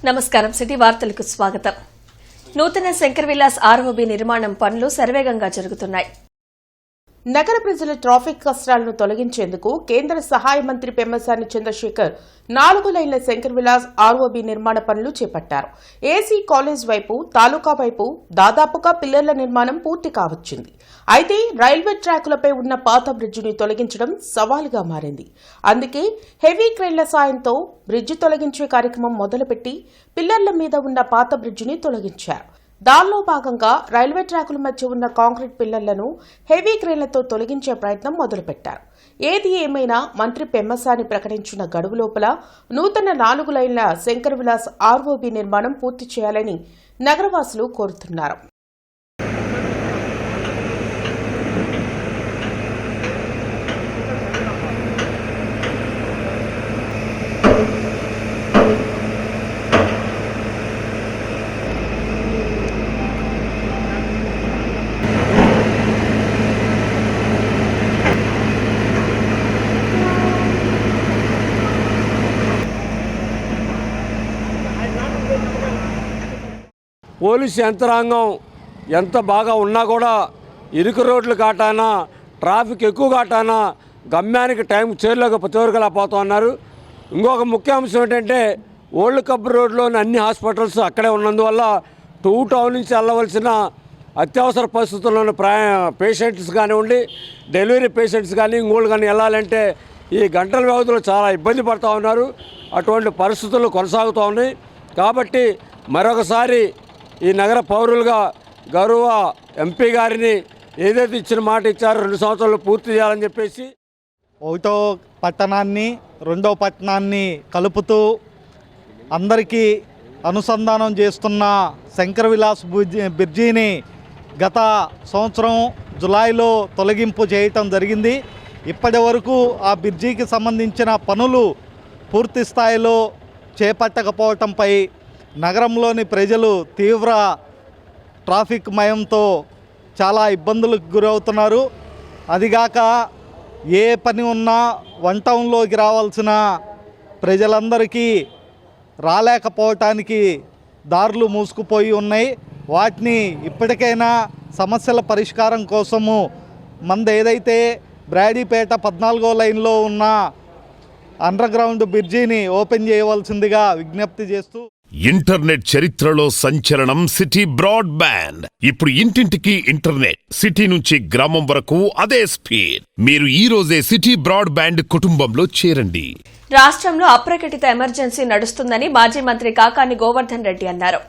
నమస్కారం. సిటీ వార్తలకు స్వాగతం. నూతన శంకర్ విలాస్ ఆర్ఓబీ నిర్మాణం పనులు శరవేగంగా జరుగుతున్నాయి. నగర ప్రజల ట్రాఫిక్ కష్టాలను తొలగించేందుకు కేంద్ర సహాయ మంత్రి పెమ్మసాని చంద్రశేఖర్ 4 లైన్ల శంకర్ విలాస్ ఆర్ఓబీ నిర్మాణ పనులు చేపట్టారు. ఏసీ కాలేజ్ వైపు, తాలూకా వైపు దాదాపుగా పిల్లర్ల నిర్మాణం పూర్తి కావచ్చింది. అయితే రైల్వే ట్రాకులపై ఉన్న పాత బ్రిడ్జిని తొలగించడం సవాలుగా మారింది. అందుకే హెవీ క్రేన్ల సాయంతో బ్రిడ్జి తొలగించే కార్యక్రమం మొదలుపెట్టి పిల్లర్ల మీద ఉన్న పాత బ్రిడ్జిని తొలగించారు. దానిలో భాగంగా రైల్వే ట్రాకుల మధ్య ఉన్న కాంక్రీట్ పిల్లర్లను హెవీ క్రేన్లతో తొలగించే ప్రయత్నం మొదలుపెట్టారు. ఏది ఏమైనా మంత్రి పెమ్మసాని ప్రకటించిన గడువు లోపల నూతన 4 లైన్ల శంకర్ విలాస్ ఆర్ఓబీ నిర్మాణం పూర్తి చేయాలని నగరవాసులు కోరుతున్నారు. పోలీసు యంత్రాంగం ఎంత బాగా ఉన్నా కూడా ఇరుకు రోడ్లు కాటానా, ట్రాఫిక్ ఎక్కువ కాటానా గమ్యానికి టైం చేరుకోలేకపోతూ ఉన్నారు. ఇంకొక ముఖ్య అంశం ఏంటంటే ఓల్డ్ కబ్ రోడ్లోని అన్ని హాస్పిటల్స్ అక్కడే ఉన్నందువల్ల టౌన్ నుంచి వెళ్ళవలసిన అత్యవసర పరిస్థితుల్లో ఉన్న పేషెంట్స్ కానివ్వండి, డెలివరీ పేషెంట్స్ కానీ ఇంకోళ్ళు కానీ వెళ్ళాలంటే ఈ గంటల వ్యవధిలో చాలా ఇబ్బంది పడుతూ ఉన్నారు. అటువంటి పరిస్థితులు కొనసాగుతూ ఉన్నాయి. కాబట్టి మరొకసారి ఈ నగర పౌరులుగా గౌరవ ఎంపీ గారిని ఏదైతే ఇచ్చిన మాట ఇచ్చారో 2 సంవత్సరాలు పూర్తి చేయాలని చెప్పేసి ఒకటో పట్టణాన్ని రెండో పట్టణాన్ని కలుపుతూ అందరికీ అనుసంధానం చేస్తున్న శంకర్ విలాస్ బ్రిడ్జిని గత సంవత్సరం జులైలో తొలగింపు చేయటం జరిగింది. ఇప్పటి వరకు ఆ బ్రిడ్జికి సంబంధించిన పనులు పూర్తి స్థాయిలో చేపట్టకపోవటంపై నగరంలోని ప్రజలు తీవ్ర ట్రాఫిక్ మయంతో చాలా ఇబ్బందులకు గురవుతున్నారు. అదిగాక ఏ పని ఉన్నా వన్ టౌన్లోకి రావాల్సిన ప్రజలందరికీ రాలేకపోవటానికి దారులు మూసుకుపోయి ఉన్నాయి. వాటిని ఇప్పటికైనా సమస్యల పరిష్కారం కోసము ఏదైతే బ్రాడీపేట 14వ లైన్లో ఉన్న అండర్గ్రౌండ్ బ్రిడ్జిని ఓపెన్ చేయవలసిందిగా విజ్ఞప్తి చేస్తూ ఇంటర్నెట్ చరిత్రలో సంచలనం సిటీ బ్రాడ్బ్యాండ్. ఇప్పుడు ఇంటింటికి ఇంటర్నెట్, సిటీ నుంచి గ్రామం వరకు అదే స్పీడ్. మీరు ఈ రోజే సిటీ బ్రాడ్బ్యాండ్ కుటుంబంలో చేరండి. రాష్ట్రంలో అప్రకటిత ఎమర్జెన్సీ నడుస్తుందని మాజీ మంత్రి కాకాని గోవర్ధన్ రెడ్డి అన్నారు.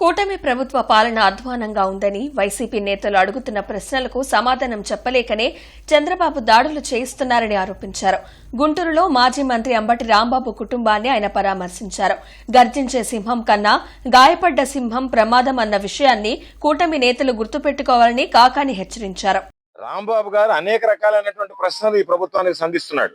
కూటమి ప్రభుత్వ పాలన అధ్వానంగా ఉందని వైసీపీ నేతలు అడుగుతున్న ప్రశ్నలకు సమాధానం చెప్పలేకనే చంద్రబాబు దాడులు చేయిస్తున్నారని ఆరోపించారు. గుంటూరులో మాజీ మంత్రి అంబటి రాంబాబు కుటుంబాన్ని ఆయన పరామర్శించారు. గర్జించే సింహం కన్నా గాయపడ్డ సింహం ప్రమాదం అన్న విషయాన్ని కూటమి నేతలు గుర్తుపెట్టుకోవాలని కాకాని హెచ్చరించారు. రాంబాబు గారు అనేక రకాలైనటువంటి ప్రశ్నలు ఈ ప్రభుత్వానికి సంధిస్తున్నాడు.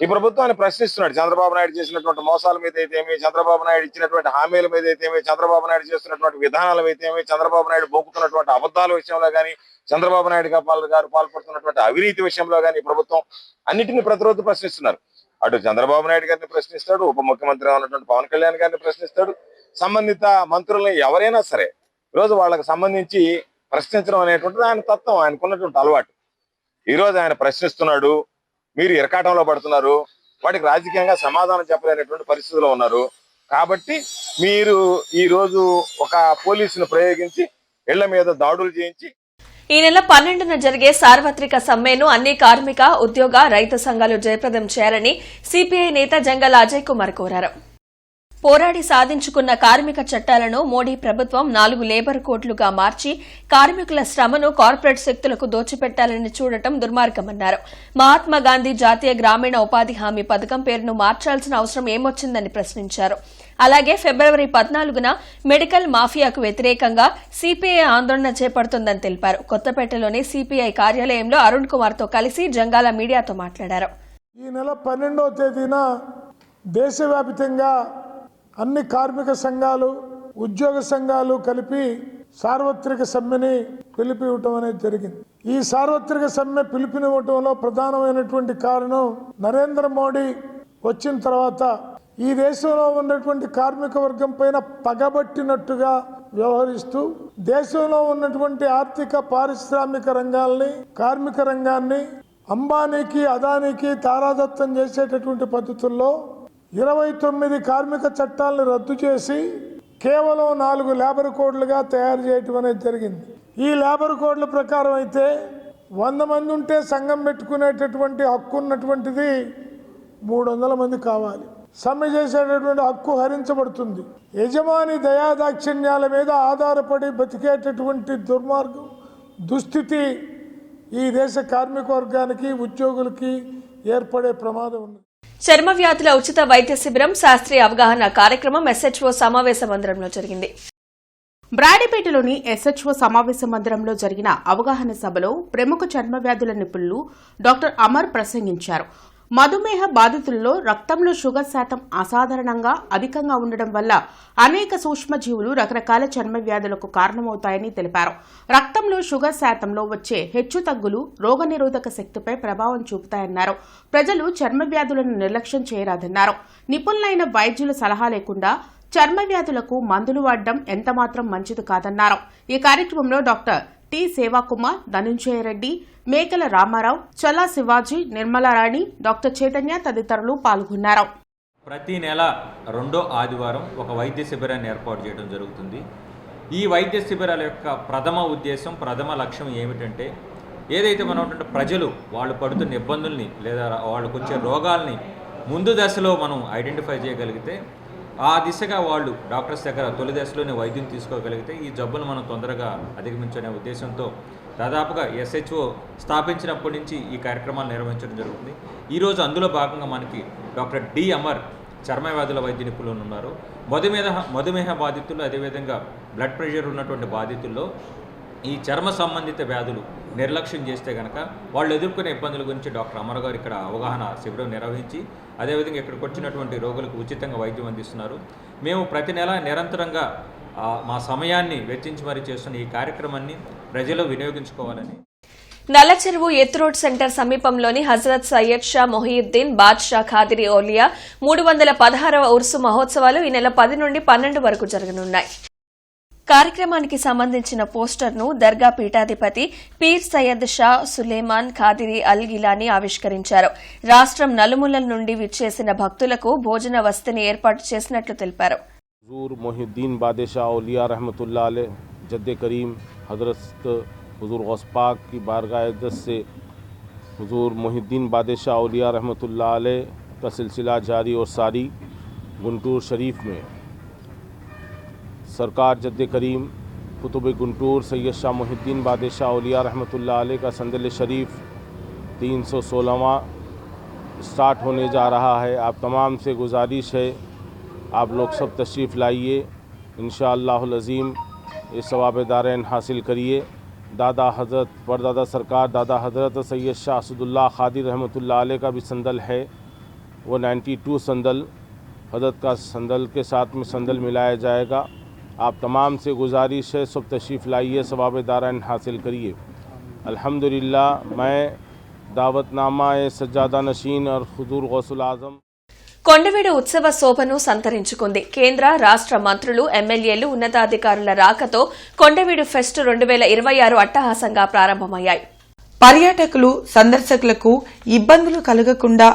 ఈ ప్రభుత్వాన్ని ప్రశ్నిస్తున్నాడు. చంద్రబాబు నాయుడు చేసినటువంటి మోసాల మీద అయితేమి, చంద్రబాబు నాయుడు ఇచ్చినటువంటి హామీల మీద అయితేమి, చంద్రబాబు నాయుడు చేస్తున్నటువంటి విధానాల అయితేమి, చంద్రబాబు నాయుడు బొక్కుతున్నటువంటి అబద్ధాల విషయంలో కానీ, చంద్రబాబు నాయుడు గారు పాల్పడుతున్నటువంటి అవినీతి విషయంలో కానీ ప్రభుత్వం అన్నిటిని ప్రతిరోజు ప్రశ్నిస్తున్నారు. అటు చంద్రబాబు నాయుడు గారిని ప్రశ్నిస్తాడు, ఉప ముఖ్యమంత్రి ఉన్నటువంటి పవన్ కళ్యాణ్ గారిని ప్రశ్నిస్తాడు. సంబంధిత మంత్రులను ఎవరైనా సరే ఈరోజు వాళ్ళకి సంబంధించి ప్రశ్నించడం అనేటువంటిది ఆయన తత్వం, ఆయనకున్నటువంటి అలవాటు. ఈరోజు ఆయన ప్రశ్నిస్తున్నాడు, మీరు ఇరకాటంలో పడుతున్నారు, వాటికి రాజకీయంగా సమాధానం చెప్పలేనటువంటి పరిస్థితిలో ఉన్నారు. కాబట్టి మీరు ఈ రోజు ఒక పోలీసును ప్రయోగించి ఇళ్ల మీద దాడులు చేయించి ఈ నెల 12న జరిగే సార్వత్రిక సమ్మెను అన్ని కార్మిక, ఉద్యోగ, రైతు సంఘాలు జయప్రదం చేయాలని సిపిఐ నేత జంగాల అజయ్ కుమార్ కోరారు. పోరాడి సాధించుకున్న కార్మిక చట్టాలను మోడీ ప్రభుత్వం 4 లేబర్ కోడ్లుగా మార్చి కార్మికుల శ్రమను కార్పొరేట్ శక్తులకు దోచిపెట్టాలని చూడటం దుర్మార్గమన్నారు. మహాత్మాగాంధీ జాతీయ గ్రామీణ ఉపాధి హామీ పథకం పేరును మార్చాల్సిన అవసరం ఏమొచ్చిందని ప్రశ్నించారు. అలాగే ఫిబ్రవరి 14న మెడికల్ మాఫియాకు వ్యతిరేకంగా సిపిఐ ఆందోళన చేపడుతుందని తెలిపారు. కొత్తపేటలోని సిపిఐ కార్యాలయంలో అరుణ్ కుమార్తో కలిసి జంగాల మీడియాతో మాట్లాడారు. ఈ నెల 12వ తేదీన దేశవ్యాప్తంగా అన్ని కార్మిక సంఘాలు, ఉద్యోగ సంఘాలు కలిపి సార్వత్రిక సమ్మెని పిలుపునివ్వటం అనేది జరిగింది. ఈ సార్వత్రిక సమ్మె పిలుపునివ్వటంలో ప్రధానమైనటువంటి కారణం నరేంద్ర మోడీ వచ్చిన తర్వాత ఈ దేశంలో ఉన్నటువంటి కార్మిక వర్గం పైన పగబట్టినట్టుగా వ్యవహరిస్తూ దేశంలో ఉన్నటువంటి ఆర్థిక పారిశ్రామిక రంగాల్ని కార్మిక రంగాన్ని అంబానీకి అదానీకి తారాదత్తం చేసేటటువంటి పద్ధతుల్లో 29 కార్మిక చట్టాలను రద్దు చేసి కేవలం 4 లేబర్ కోడ్లుగా తయారు చేయటం అనేది జరిగింది. ఈ లేబర్ కోడ్ల ప్రకారం అయితే 100 మంది ఉంటే సంఘం పెట్టుకునేటటువంటి హక్కు ఉన్నటువంటిది 300 మంది కావాలి. సమ్మె చేసేటటువంటి హక్కు హరించబడుతుంది. యజమాని దయాదాక్షిణ్యాల మీద ఆధారపడి బతికేటటువంటి దుర్మార్గం దుస్థితి ఈ దేశ కార్మిక వర్గానికి ఉద్యోగులకి ఏర్పడే ప్రమాదం ఉంది. చర్మ వ్యాధుల ఉచిత వైద్య శిబిరం శాస్త్రీయ అవగాహన కార్యక్రమం SHO సమావేశ మందిరంలో జరిగింది. బ్రాడీపేటలోని SHO సమావేశ మందిరంలో జరిగిన అవగాహన సభలో ప్రముఖ చర్మ వ్యాధుల నిపుణులు డాక్టర్ అమర్ ప్రసంగించారు. మధుమేహ బాధితుల్లో రక్తంలో షుగర్ శాతం అసాధారణంగా అధికంగా ఉండడం వల్ల అనేక సూక్ష్మజీవులు రకరకాల చర్మ వ్యాధులకు కారణమవుతాయని తెలిపారు. రక్తంలో షుగర్ శాతంలో వచ్చే హెచ్చుతగ్గులు రోగనిరోధక శక్తిపై ప్రభావం చూపుతాయన్నారు. ప్రజలు చర్మ వ్యాధులను నిర్లక్ష్యం చేయరాదన్నారు. నిపుణులైన వైద్యుల సలహా లేకుండా చర్మ వ్యాధులకు మందులు వాడడం ఎంతమాత్రం మంచిది కాదన్నారు. ఈ కార్యక్రమంలో డాక్టర్ టి సేవాకుమార్, ధనుంజయ రెడ్డి, మేకల రామారావు, చల్లా శివాజీ, నిర్మలారాణి, డాక్టర్ చైతన్య తదితరులు పాల్గొన్నారు. ప్రతి నెల 2వ ఆదివారం ఒక వైద్య శిబిరాన్ని ఏర్పాటు చేయడం జరుగుతుంది. ఈ వైద్య శిబిరాల యొక్క ప్రథమ లక్ష్యం ఏమిటంటే ఏదైతే మనం ప్రజలు వాళ్ళు పడుతున్న ఇబ్బందుల్ని లేదా వాళ్ళకు వచ్చే రోగాల్ని ముందు దశలో మనం ఐడెంటిఫై చేయగలిగితే ఆ దిశగా వాళ్ళు డాక్టర్స్ దగ్గర తొలి దశలోనే వైద్యం తీసుకోగలిగితే ఈ జబ్బును మనం తొందరగా అధిగమించనే ఉద్దేశంతో దాదాపుగా SHO స్థాపించినప్పటి నుంచి ఈ కార్యక్రమాలు నిర్వహించడం జరుగుతుంది. ఈరోజు అందులో భాగంగా మనకి డాక్టర్ డి అమర్ చర్మ వ్యాధుల వైద్య నిపుణులు ఉన్నారు. మధుమేహ బాధితులు, అదేవిధంగా బ్లడ్ ప్రెషర్ ఉన్నటువంటి బాధితుల్లో ఈ చర్మ సంబంధిత వ్యాధులు నిర్లక్ష్యం చేస్తే కనుక వాళ్ళు ఎదుర్కొనే ఇబ్బందుల గురించి డాక్టర్ అమర్ గారు ఇక్కడ అవగాహన శిబిరం నిర్వహించి అదేవిధంగా ఇక్కడికి వచ్చినటువంటి రోగులకు ఉచితంగా వైద్యం అందిస్తున్నారు. మేము ప్రతి నెల నిరంతరంగా మా సమయాన్ని వెచ్చించి మరీ చేస్తున్న ఈ కార్యక్రమాన్ని ప్రజలు వినియోగించుకోవాలని. నల్లచెరువు ఎత్రోడ్ సెంటర్ సమీపంలోని హజరత్ సయ్యద్ షా మొహియుద్దీన్ బాద్షా ఖాదిరి ఓలియా 316వ ఉర్సు మహోత్సవాలు ఈ నెల 10 నుండి 12 వరకు జరగనున్నాయి. కార్యక్రమానికి సంబంధించిన పోస్టర్ను దర్గా పీఠాధిపతి పీర్ సయ్యద్ షా సులేమాన్ ఖాదిరి అల్ గిలానీ ఆవిష్కరించారు. రాష్ట్రం నలుమూలల నుండి విచ్చేసిన భక్తులకు భోజన వసతిని ఏర్పాటు చేసినట్లు తెలిపారు. हुजूर मोहिउद्दीन बादशाह औलिया रहमतुल्लाह अलैह जद्द करीम हज़रत हुजूर गौस पाक की बारगाह इज़्ज़त से हुजूर मोहिउद्दीन बादशाह औलिया रहमतुल्लाह अलैह का सिलसिला जारी और सारी गुंटूर शरीफ में सरकार जद्द करीम कुतुब गुंटूर सैयद शाह मोहिउद्दीन बादशाह औलिया रहमतुल्लाह अलैह का संदल शरीफ 316वां स्टार्ट होने जा रहा है। आप तमाम से गुजारिश है आप लोग सब तशरीफ़ लाइए, इंशाअल्लाहुल अज़ीम ये सवाब दारैन हासिल करिए। दादा हज़रत परदादा सरकार दादा हज़रत सैयद शाह असदुल्लाह खादिर रहमतुल्लाह अलैह का भी संदल है, वो 92 संदल हज़रत का संदल के साथ में संदल मिलाया जाएगा। आप तमाम से गुजारिश है सब तशरीफ़ लाइए, सवाब दारैन हासिल करिए। अल्हम्दुलिल्लाह मैं दावतनामा सज्जादा नशीन और हुजूर गौसुल आज़म కొండవీడు ఉత్సవ శోభను సంతరించుకుంది. కేంద్ర రాష్ట్ర మంత్రులు, ఎమ్మెల్యేలు, ఉన్నతాధికారుల రాకతో కొండవీడు ఫెస్ట్ 2026 అట్టహాసంగా ప్రారంభమయ్యాయి. పర్యాటకులు, సందర్శకులకు ఇబ్బందులు కలగకుండా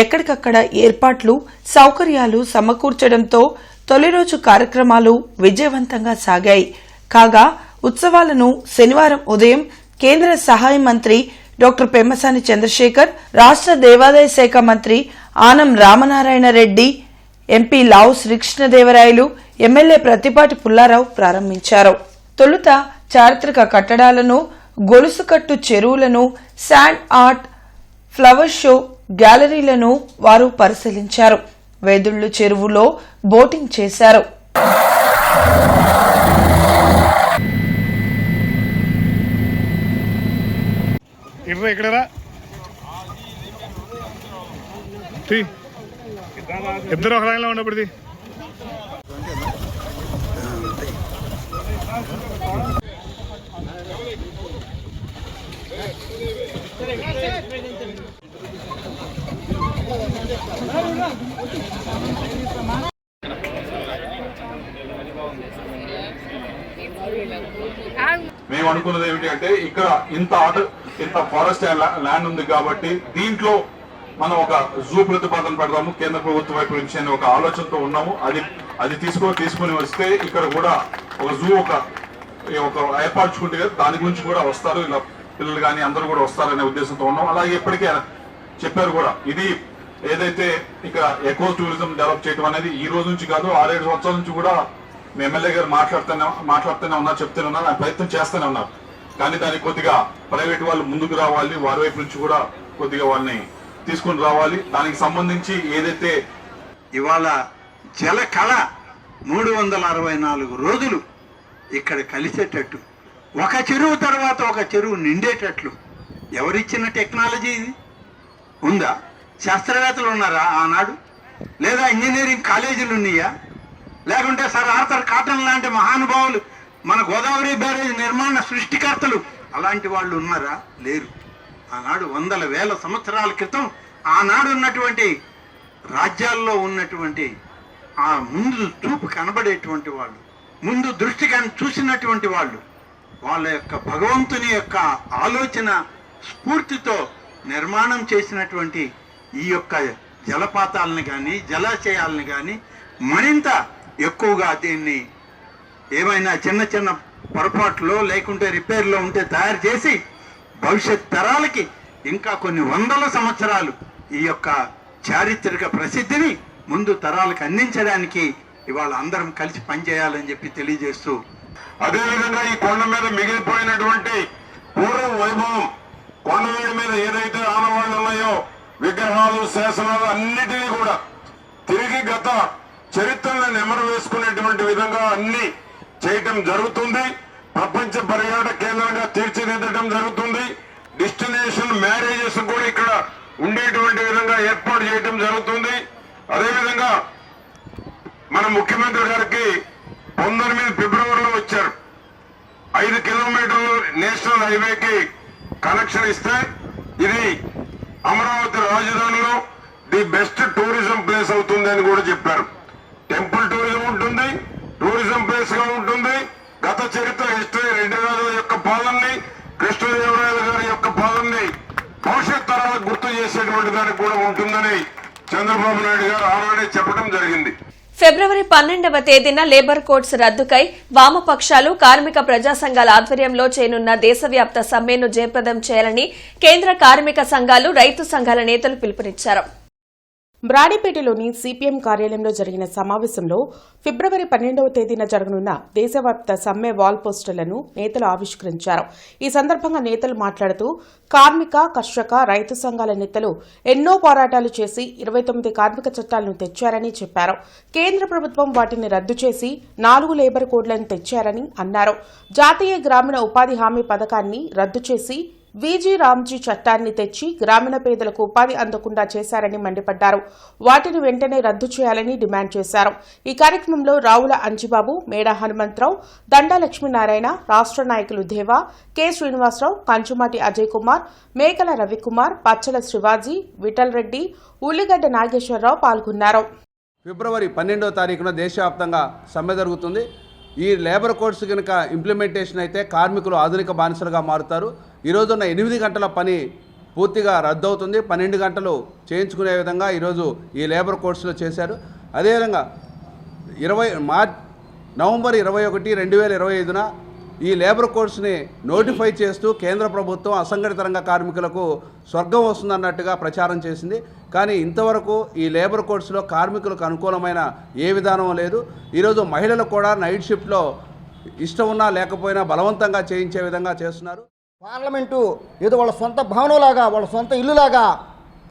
ఎక్కడికక్కడ ఏర్పాట్లు, సౌకర్యాలు సమకూర్చడంతో తొలి రోజు కార్యక్రమాలు విజయవంతంగా సాగాయి. కాగా ఉత్సవాలను శనివారం ఉదయం కేంద్ర సహాయ మంత్రి డాక్టర్ పెమ్మసాని చంద్రశేఖర్, రాష్ట్ర దేవాదాయ శాఖ మంత్రి ఆనం రామనారాయణ రెడ్డి, ఎంపీ లావు శ్రీకృష్ణదేవరాయలు, ఎమ్మెల్యే ప్రతిపాటి పుల్లారావు ప్రారంభించారు. తొలుత చారిత్రక కట్టడాలను, గొలుసుకట్టు చెరువులను, శాండ్ ఆర్ట్, ఫ్లవర్ షో, గ్యాలరీలను వారు పరిశీలించారు. వేదుళ్లు చెరువులో బోటింగ్ చేశారు. ఇద్దరు ఒక లైన్లో ఉండబడి మేము అనుకున్నది ఏమిటి అంటే ఇక్కడ ఇంత ఫారెస్ట్ ల్యాండ్ ఉంది కాబట్టి దీంట్లో మనం ఒక జూ ప్రతిపాదన పెడదాము కేంద్ర ప్రభుత్వం వైపు నుంచి అనే ఒక ఆలోచనతో ఉన్నాము. అది తీసుకొని వస్తే ఇక్కడ కూడా ఒక జూ ఒక ఏర్పరచుకుంటే దాని గురించి కూడా వస్తారు, ఇలా పిల్లలు కానీ అందరూ కూడా వస్తారనే ఉద్దేశంతో ఉన్నాం. అలాగే ఇప్పటికే చెప్పారు కూడా, ఇది ఏదైతే ఇక్కడ ఎకో టూరిజం డెవలప్ చేయడం అనేది ఈ రోజు నుంచి కాదు, 6-7 సంవత్సరాల నుంచి కూడా మీ ఎమ్మెల్యే గారు మాట్లాడుతూనే ఉన్నారు, చెప్తూనే ఉన్నారు, ఆయన ప్రయత్నం చేస్తూనే ఉన్నారు. కానీ దానికి కొద్దిగా ప్రైవేట్ వాళ్ళు ముందుకు రావాలి, వారి వైపు నుంచి కూడా కొద్దిగా వాళ్ళని తీసుకుని రావాలి. దానికి సంబంధించి ఏదైతే ఇవాళ జల కళ 364 రోజులు ఇక్కడ కలిసేటట్టు, ఒక చెరువు తర్వాత ఒక చెరువు నిండేటట్లు ఎవరిచ్చిన టెక్నాలజీ ఇది? ఉందా? శాస్త్రవేత్తలు ఉన్నారా ఆనాడు? లేదా ఇంజనీరింగ్ కాలేజీలు ఉన్నాయా? లేకుంటే సర్ ఆర్థర్ కాటన్ లాంటి మహానుభావులు, మన గోదావరి బ్యారేజ్ నిర్మాణ సృష్టికర్తలు అలాంటి వాళ్ళు ఉన్నారా? లేరు. ఆనాడు వందల వేల సంవత్సరాల క్రితం ఆనాడు ఉన్నటువంటి రాజ్యాల్లో ఉన్నటువంటి ఆ ముందు చూపు కనబడేటువంటి వాళ్ళు, ముందు దృష్టి చూసినటువంటి వాళ్ళు, వాళ్ళ యొక్క భగవంతుని యొక్క ఆలోచన స్ఫూర్తితో నిర్మాణం చేసినటువంటి ఈ యొక్క జలపాతాలను కానీ జలాశయాలను కానీ మరింత ఎక్కువగా దీన్ని ఏమైనా చిన్న చిన్న పొరపాట్లో లేకుంటే రిపేర్లో ఉంటే తయారు చేసి భవిష్యత్ తరాలకి ఇంకా కొన్ని వందల సంవత్సరాలు ఈ యొక్క చారిత్రక ప్రసిద్ధిని ముందు తరాలకు అందించడానికి ఇవాళ అందరం కలిసి పనిచేయాలని చెప్పి తెలియజేస్తూ, అదేవిధంగా ఈ కొండ మీద మిగిలిపోయినటువంటి పూర్వ వైభవం, కొండవేడి మీద ఏదైతే ఆనవాళ్లు ఉన్నాయో విగ్రహాలు శాసనాలు అన్నిటినీ కూడా తిరిగి గత చరిత్రను నెమరు వేసుకునేటువంటి విధంగా అన్ని చేయటం జరుగుతుంది. ప్రపంచ పర్యాటక కేంద్రంగా తీర్చిదిద్దడం జరుగుతుంది. డెస్టినేషన్ మ్యారేజెస్ కూడా ఇక్కడ ఉండేటువంటి విధంగా ఏర్పాటు చేయడం జరుగుతుంది. అదేవిధంగా మన ముఖ్యమంత్రి గారికి 19 ఫిబ్రవరిలో వచ్చారు. 5 కిలోమీటర్లు నేషనల్ హైవేకి కనెక్షన్ ఇస్తే ఇది అమరావతి రాజధానిలో ది బెస్ట్ టూరిజం ప్లేస్ అవుతుంది అని కూడా చెప్పారు. టెంపుల్ టూరిజం ఉంటుంది, టూరిజం ప్లేస్ గా ఉంటుంది. గత చరిత్ర హిస్టరీ, రెడ్డి రాజుల యొక్క పాలనని, కృష్ణదేవరాయలు గారి యొక్క పాలనని భవిష్యత్ తరాలకు గుర్తు చేసేటువంటి దానికి కూడా ఉంటుందని చంద్రబాబు నాయుడు గారు ఆనాడే చెప్పడం జరిగింది. ఫిబ్రవరి 12వ తేదీన లేబర్ కోడ్స్ రద్దుకై వామపక్షాలు, కార్మిక ప్రజా సంఘాల ఆధ్వర్యంలో చేయనున్న దేశవ్యాప్త సమ్మెను జయప్రదం చేయాలని కేంద్ర కార్మిక సంఘాలు, రైతు సంఘాల నేతలు పిలుపునిచ్చారు. బ్రాడీపేటలోని సిపిఎం కార్యాలయంలో జరిగిన సమావేశంలో ఫిబ్రవరి 12వ తేదీన జరగనున్న దేశవ్యాప్త సమ్మె వాల్ పోస్టర్లను నేతలు ఆవిష్కరించారు. ఈ సందర్భంగా నేతలు మాట్లాడుతూ కార్మిక, కర్షక, రైతు సంఘాల నేతలు ఎన్నో పోరాటాలు చేసి 29 కార్మిక చట్టాలను తెచ్చారని చెప్పారు. కేంద్ర ప్రభుత్వం వాటిని రద్దు చేసి 4 లేబర్ కోడ్లను తెచ్చారని అన్నారు. జాతీయ గ్రామీణ ఉపాధి హామీ పథకాన్ని రద్దు చేసి వీజీ రామ్జీ చట్టాన్ని తెచ్చి గ్రామీణ పేదలకు ఉపాధి అందకుండా చేశారని మండిపడ్డారు. వాటిని వెంటనే రద్దు చేయాలని డిమాండ్ చేశారు. ఈ కార్యక్రమంలో రావుల అంజిబాబు, మేడా హనుమంతరావు, దండా లక్ష్మీనారాయణ, రాష్ట్ర నాయకులు దేవా, కె శ్రీనివాసరావు, కంచుమాటి అజయ్ కుమార్, మేకల రవికుమార్, పచ్చల శివాజీ, విఠల్ రెడ్డి, ఉల్లిగడ్డ నాగేశ్వరరావు పాల్గొన్నారు. ఫిబ్రవరి 12వ తారీఖున దేశవ్యాప్తంగా సమ్మె జరుగుతుంది. ఈ లేబర్ కోడ్స్ కనుక ఇంప్లిమెంటేషన్ అయితే కార్మికులు ఆధునిక బానిసలుగా మారుతారు. ఈరోజున్న 8 గంటల పని పూర్తిగా రద్దు అవుతుంది. 12 గంటలు చేయించుకునే విధంగా ఈరోజు ఈ లేబర్ కోడ్స్లో చేశారు. అదేవిధంగా నవంబర్ 21, 2025న ఈ లేబర్ కోడ్స్ని నోటిఫై చేస్తూ కేంద్ర ప్రభుత్వం అసంఘటిత రంగ కార్మికులకు స్వర్గం వస్తుందన్నట్టుగా ప్రచారం చేసింది. కానీ ఇంతవరకు ఈ లేబర్ కోడ్స్లో కార్మికులకు అనుకూలమైన ఏ విధానం లేదు. ఈరోజు మహిళలు కూడా నైట్ షిఫ్ట్లో ఇష్టం ఉన్నా లేకపోయినా బలవంతంగా చేయించే విధంగా చేస్తున్నారు. పార్లమెంటు ఏదో వాళ్ళ సొంత భవనంలాగా, వాళ్ళ సొంత ఇల్లులాగా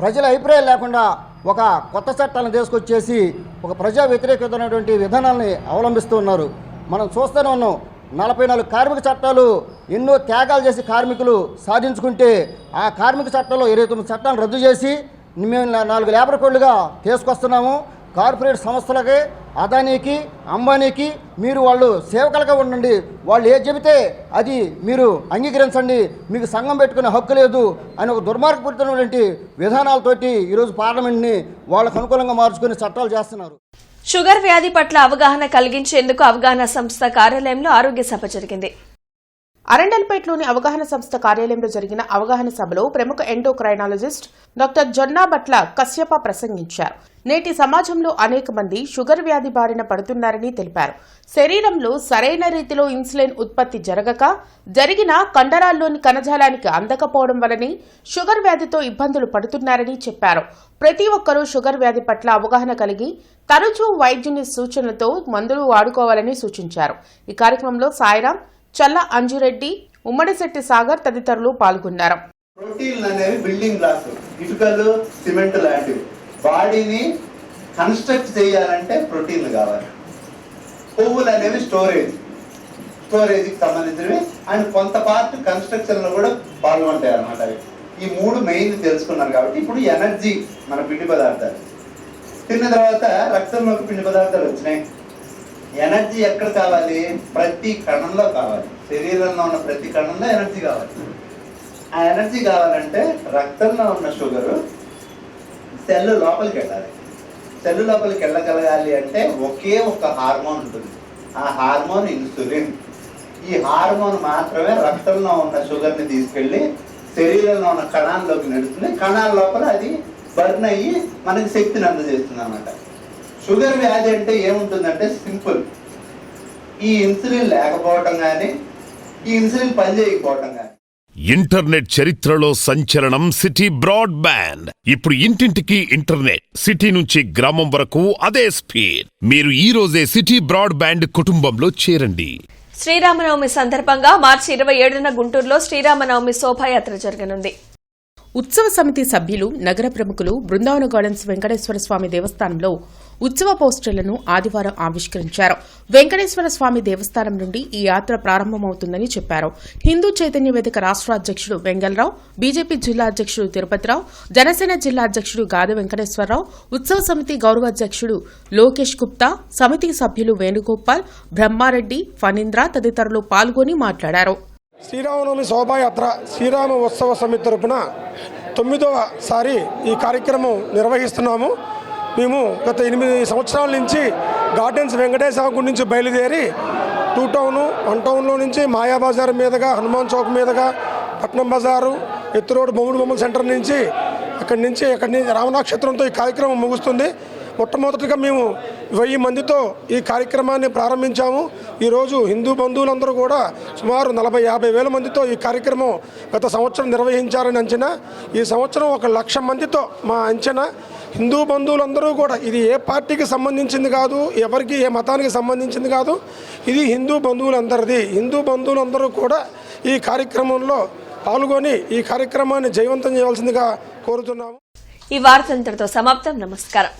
ప్రజల అభిప్రాయం లేకుండా ఒక కొత్త చట్టాలను తీసుకొచ్చేసి ఒక ప్రజా వ్యతిరేకమైనటువంటి విధానాలని అవలంబిస్తూ ఉన్నారు. మనం చూస్తూనే ఉన్నాం. 44 కార్మిక చట్టాలు ఎన్నో త్యాగాలు చేసి కార్మికులు సాధించుకుంటే ఆ కార్మిక చట్టాల్లో 29 చట్టాలను రద్దు చేసి మేము 4 లేబర్ కోడ్లుగా తీసుకొస్తున్నాము. కార్పొరేట్ సంస్థలకి, అదానీకి, అంబానీకి మీరు వాళ్ళు సేవకులుగా ఉండండి, వాళ్ళు ఏది చెబితే అది మీరు అంగీకరించండి, మీకు సంఘం పెట్టుకునే హక్కు లేదు అని ఒక దుర్మార్గపూరితమైనటువంటి విధానాలతోటి ఈరోజు పార్లమెంట్ని వాళ్ళకు అనుకూలంగా మార్చుకుని చట్టాలు చేస్తున్నారు. షుగర్ వ్యాధి పట్ల అవగాహన కలిగించేందుకు అవగాహన సంస్థ కార్యాలయంలో ఆరోగ్య సభ జరిగింది. అరండల్పేటలోని అవగాహన సంస్థ కార్యాలయంలో జరిగిన అవగాహన సభలో ప్రముఖ ఎండోక్రైనాలజిస్ట్ డాక్టర్ జొన్నాబట్ల కశ్యప ప్రసంగించారు. నేటి సమాజంలో అనేక మంది షుగర్ వ్యాధి బారిన పడుతున్నారని తెలిపారు. శరీరంలో సరైన రీతిలో ఇన్సులిన్ ఉత్పత్తి జరిగిన కండరాల్లోని కణజాలానికి అందకపోవడం వలని షుగర్ వ్యాధితో ఇబ్బందులు పడుతున్నారని చెప్పారు. ప్రతి ఒక్కరూ షుగర్ వ్యాధి పట్ల అవగాహన కలిగి తరచూ వైద్యుని సూచనలతో మందులు వాడుకోవాలని సూచించారు. ఈ కార్యక్రమంలో సాయిరాం, చల్ల అంజురెడ్డి, ఉమ్మడిశెట్టి సాగర్ తదితరులు పాల్గొన్నారు. ప్రోటీన్లు అనేవి బిల్డింగ్ బ్లాక్స్, ఇటుకలు, సిమెంట్ లాంటివి. బాడీని కన్స్ట్రక్ట్ చేయాలంటే ప్రోటీన్లు కావాలి. కొవ్వులు అనేవి స్టోరేజ్కి సంబంధించినవి అండ్ కొంత పార్ట్ కన్స్ట్రక్షన్ లో కూడా పాల్గొంటాయి అన్నమాట. ఈ మూడు మెయిన్ తెలుసుకున్నారు కాబట్టి ఇప్పుడు ఎనర్జీ మన పిండి పదార్థాలు తిన్న తర్వాత రక్తంలోకి పిండి పదార్థాలు వచ్చినాయి. ఎనర్జీ ఎక్కడ కావాలి? ప్రతి కణంలో కావాలి. శరీరంలో ఉన్న ప్రతి కణంలో ఎనర్జీ కావాలి. ఆ ఎనర్జీ కావాలంటే రక్తంలో ఉన్న షుగరు సెల్ లోపలికి వెళ్ళాలి. సెల్ లోపలికి వెళ్ళగలగాలి అంటే ఒకే ఒక హార్మోన్ ఉంటుంది. ఆ హార్మోన్ ఇన్సులిన్. ఈ హార్మోన్ మాత్రమే రక్తంలో ఉన్న షుగర్ని తీసుకెళ్ళి శరీరంలో ఉన్న కణాల్లోకి నడుస్తుంది. కణాల లోపల అది బర్న్ అయ్యి మనకి శక్తిని అందజేస్తుంది అన్నమాట. షుగర్ వ్యాధి అంటే ఏముంటుందంటే సింపుల్. ఈ ఇన్సులిన్ లేకపోవటం కానీ ఈ ఇన్సులిన్ పనిచేయకపోవటం కానీ. ఇంటర్నెట్ చరిత్రలో సంచలనం సిటీ బ్రాడ్బ్యాండ్. ఇప్పుడు ఇంటింటికి ఇంటర్నెట్, సిటీ నుంచి గ్రామం వరకు అదే స్పీడ్. మీరు ఈ రోజే సిటీ బ్రాడ్బ్యాండ్ కుటుంబంలో చేరండి. శ్రీరామనవమి సందర్భంగా మార్చి 27న గుంటూరులో శ్రీరామనవమి శోభాయాత్ర జరగనుంది. ఉత్సవ సమితి సభ్యులు, నగర ప్రముఖులు బృందావన గార్డెన్స్ వెంకటేశ్వర స్వామి దేవస్థానంలో ఉత్సవ పోస్టర్లను ఆదివారం ఆవిష్కరించారు. వెంకటేశ్వర స్వామి దేవస్థానం నుండి ఈ యాత్ర ప్రారంభమవుతుందని చెప్పారు. హిందూ చైతన్య వేదిక రాష్ట్ర అధ్యక్షుడు వెంగళరావు, బీజేపీ జిల్లా అధ్యక్షుడు తిరుపతిరావు, జనసేన జిల్లా అధ్యక్షుడు గాది వెంకటేశ్వరరావు, ఉత్సవ సమితి గౌరవ అధ్యక్షుడు లోకేష్ గుప్తా, సమితి సభ్యులు వేణుగోపాల్, బ్రహ్మారెడ్డి, ఫణీంద్ర తదితరులు పాల్గొని మాట్లాడారు. శ్రీరామనవమి శోభాయాత్ర శ్రీరామ ఉత్సవ సమితి తరపున 9వ ఈ కార్యక్రమం నిర్వహిస్తున్నాము. మేము గత 8 సంవత్సరాల నుంచి గార్డెన్స్ వెంకటేశ్వర గుడి నుంచి బయలుదేరి 2 టౌను 1 టౌన్లో నుంచి మాయాబజార్ మీదుగా హనుమాన్ చౌక్ మీదుగా పట్నం బజారు ఎత్తు రోడ్ బొమ్మల సెంటర్ నుంచి అక్కడి నుంచి రామనక్షత్రంతో ఈ కార్యక్రమం ముగుస్తుంది. మొట్టమొదటిగా మేము 1000 మందితో ఈ కార్యక్రమాన్ని ప్రారంభించాము. ఈరోజు హిందూ బంధువులందరూ కూడా సుమారు 40-50 వేల మందితో ఈ కార్యక్రమం గత సంవత్సరం నిర్వహించారని అంచనా. ఈ సంవత్సరం 1,00,000 మందితో మా అంచనా. హిందూ బంధువులందరూ కూడా, ఇది ఏ పార్టీకి సంబంధించింది కాదు, ఎవరికి ఏ మతానికి సంబంధించింది కాదు, ఇది హిందూ బంధువులందరిది. హిందూ బంధువులందరూ కూడా ఈ కార్యక్రమంలో పాల్గొని ఈ కార్యక్రమాన్ని జయవంతం చేయవలసిందిగా కోరుతున్నాము. ఈ వార్త ఇంతటితో సమాప్తం. నమస్కారం.